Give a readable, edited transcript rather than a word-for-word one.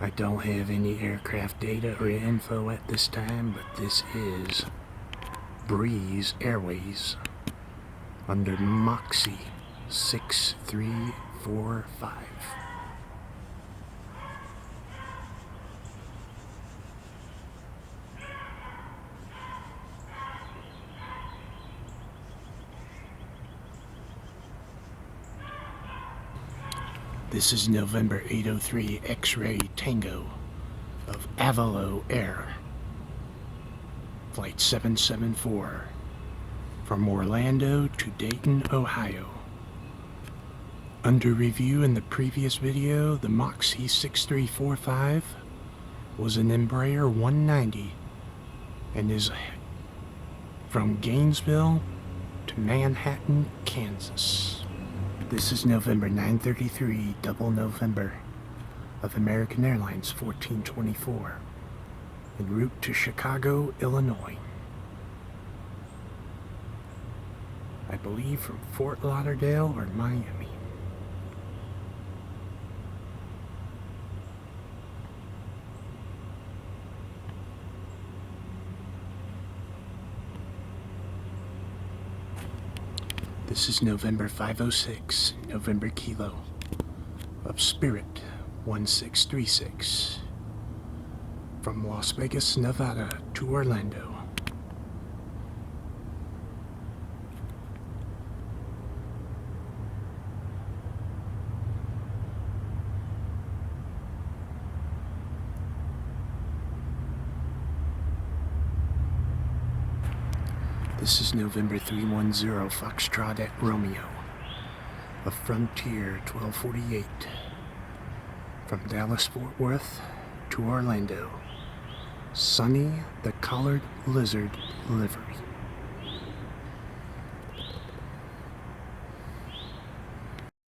I don't have any aircraft data or info at this time, but this is Breeze Airways under Moxie 6345. This is November 803 X-Ray Tango of Avalo Air, Flight 774, from Orlando to Dayton, Ohio. Under review in the previous video, the Moxie 6345 was an Embraer 190 and is from Gainesville to Manhattan, Kansas. This is November 933, double November, of American Airlines 1424, en route to Chicago, Illinois. I believe from Fort Lauderdale or Miami. This is November 506, November Kilo, of Spirit 1636, from Las Vegas, Nevada to Orlando. This is November 310 Foxtrot at Romeo of Frontier 1248 from Dallas-Fort Worth to Orlando. Sunny the Collared Lizard livery.